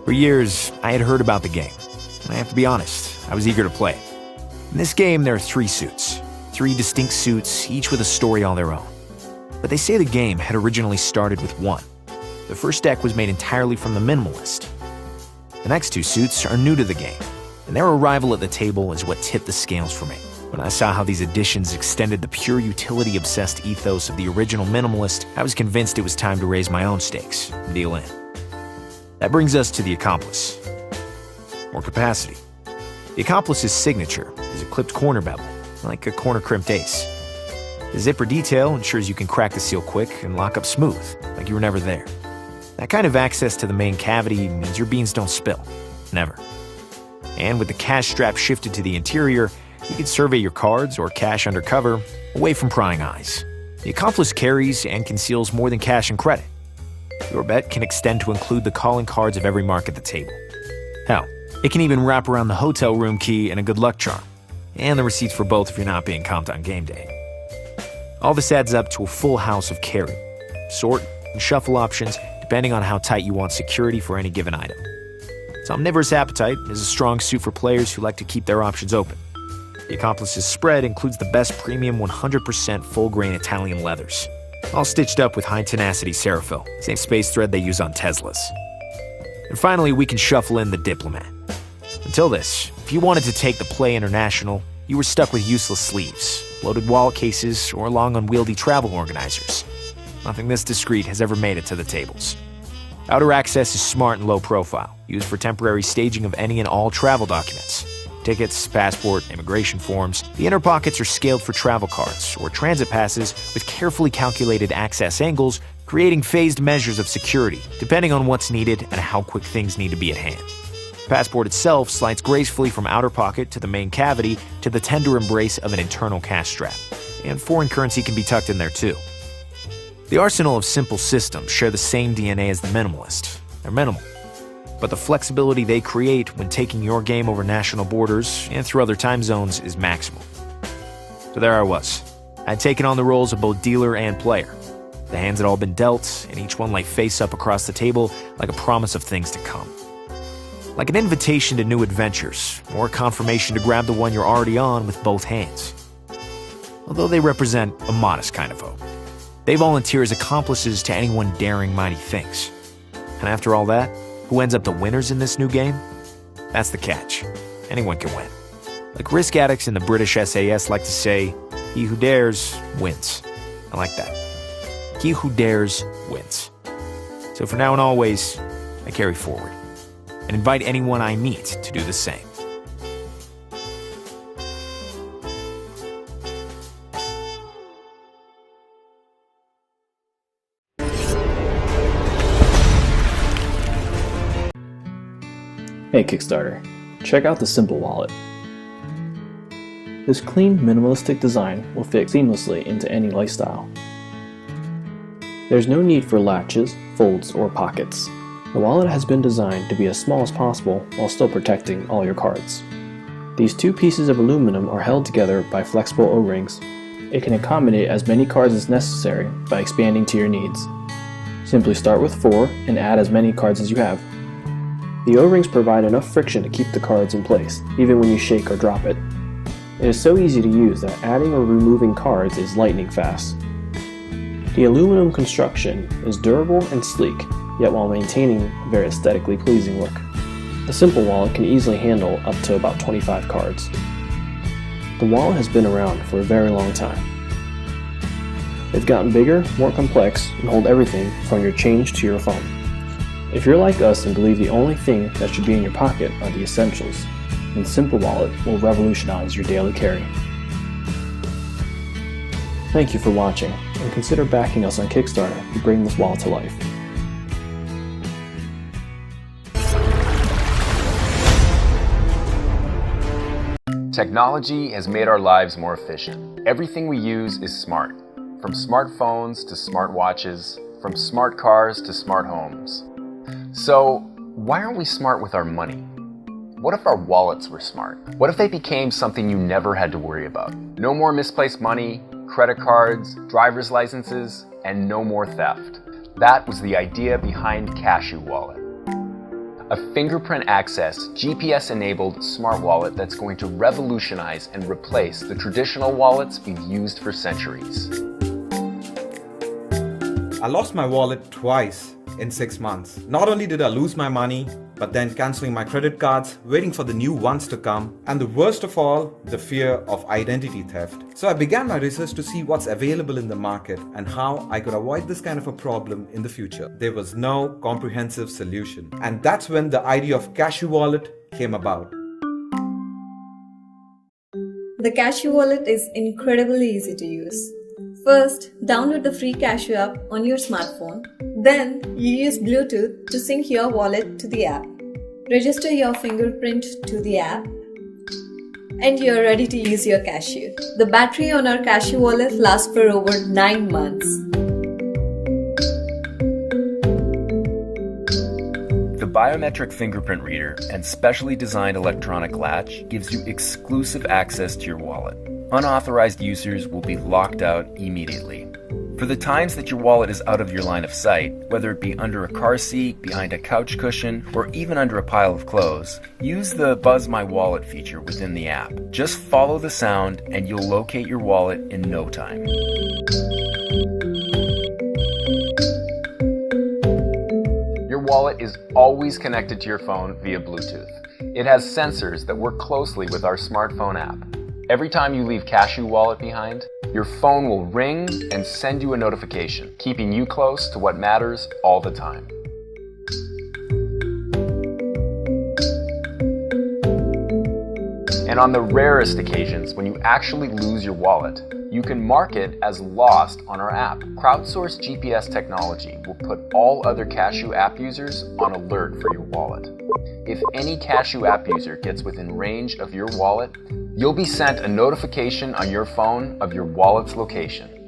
For years, I had heard about the game, and I have to be honest, I was eager to play it. In this game, there are 3 suits, 3 distinct suits, each with a story all their own. But they say the game had originally started with 1. The first deck was made entirely from the minimalist. The next 2 suits are new to the game, and their arrival at the table is what tipped the scales for me. When I saw how these additions extended the pure utility-obsessed ethos of the original minimalist, I was convinced it was time to raise my own stakes and deal in. That brings us to the accomplice, or capacity. The accomplice's signature is a clipped corner bevel, like a corner crimped ace. The zipper detail ensures you can crack the seal quick and lock up smooth, like you were never there. That kind of access to the main cavity means your beans don't spill. Never. And with the cash strap shifted to the interior, you can survey your cards or cash under cover, away from prying eyes. The accomplice carries and conceals more than cash and credit. Your bet can extend to include the calling cards of every mark at the table. Hell, it can even wrap around the hotel room key and a good luck charm, and the receipts for both if you're not being comped on game day. All this adds up to a full house of carry, sort, and shuffle options depending on how tight you want security for any given item. Its omnivorous appetite is a strong suit for players who like to keep their options open. The accomplice's spread includes the best premium 100% full-grain Italian leathers, all stitched up with high-tenacity Serafil, same space thread they use on Teslas. And finally, we can shuffle in the diplomat. Until this, if you wanted to take the play international, you were stuck with useless sleeves, loaded wallet cases, or long unwieldy travel organizers. Nothing this discreet has ever made it to the tables. Outer access is smart and low profile, used for temporary staging of any and all travel documents. Tickets, passport, immigration forms. The inner pockets are scaled for travel cards or transit passes with carefully calculated access angles, creating phased measures of security, depending on what's needed and how quick things need to be at hand. The passport itself slides gracefully from outer pocket to the main cavity to the tender embrace of an internal cash strap. And foreign currency can be tucked in there too. The arsenal of simple systems share the same DNA as the minimalist. They're minimal. But the flexibility they create when taking your game over national borders and through other time zones is maximal. So there I was. I'd taken on the roles of both dealer and player. The hands had all been dealt, and each one lay face up across the table like a promise of things to come. Like an invitation to new adventures, or a confirmation to grab the one you're already on with both hands. Although they represent a modest kind of hope. They volunteer as accomplices to anyone daring mighty things. And after all that, who ends up the winners in this new game? That's the catch. Anyone can win. Like risk addicts in the British SAS like to say, he who dares wins. I like that. He who dares wins. So for now and always, I carry forward, and invite anyone I meet to do the same. Hey Kickstarter, check out the SimpL Wallet. This clean, minimalistic design will fit seamlessly into any lifestyle. There's no need for latches, folds, or pockets. The wallet has been designed to be as small as possible while still protecting all your cards. These two pieces of aluminum are held together by flexible O-rings. It can accommodate as many cards as necessary by expanding to your needs. Simply start with 4 and add as many cards as you have. The O-rings provide enough friction to keep the cards in place, even when you shake or drop it. It is so easy to use that adding or removing cards is lightning fast. The aluminum construction is durable and sleek, yet while maintaining a very aesthetically pleasing look. The SimpL Wallet can easily handle up to about 25 cards. The wallet has been around for a very long time. They've gotten bigger, more complex, and hold everything from your change to your phone. If you're like us and believe the only thing that should be in your pocket are the essentials, then SimpL Wallet will revolutionize your daily carry. Thank you for watching, and consider backing us on Kickstarter to bring this wallet to life. Technology has made our lives more efficient. Everything we use is smart, from smartphones to smartwatches, from smart cars to smart homes. So, why aren't we smart with our money? What if our wallets were smart? What if they became something you never had to worry about? No more misplaced money, credit cards, driver's licenses, and no more theft. That was the idea behind Capsule Wallet. A fingerprint access, GPS-enabled smart wallet that's going to revolutionize and replace the traditional wallets we've used for centuries. I lost my wallet twice in 6 months. Not only did I lose my money, but then cancelling my credit cards, waiting for the new ones to come, and the worst of all, the fear of identity theft. So I began my research to see what's available in the market and how I could avoid this kind of a problem in the future. There was no comprehensive solution. And that's when the idea of Capsule Wallet came about. The Capsule Wallet is incredibly easy to use. First, download the free Capsule app on your smartphone. Then, you use Bluetooth to sync your wallet to the app. Register your fingerprint to the app, and you're ready to use your Capsule. The battery on our Capsule Wallet lasts for over 9 months. The biometric fingerprint reader and specially designed electronic latch gives you exclusive access to your wallet. Unauthorized users will be locked out immediately. For the times that your wallet is out of your line of sight, whether it be under a car seat, behind a couch cushion, or even under a pile of clothes, use the Buzz My Wallet feature within the app. Just follow the sound and you'll locate your wallet in no time. Your wallet is always connected to your phone via Bluetooth. It has sensors that work closely with our smartphone app. Every time you leave Capsule Wallet behind, your phone will ring and send you a notification, keeping you close to what matters all the time. And on the rarest occasions, when you actually lose your wallet, you can mark it as lost on our app. Crowdsourced GPS technology will put all other Capsule app users on alert for your wallet. If any Capsule app user gets within range of your wallet, you'll be sent a notification on your phone of your wallet's location.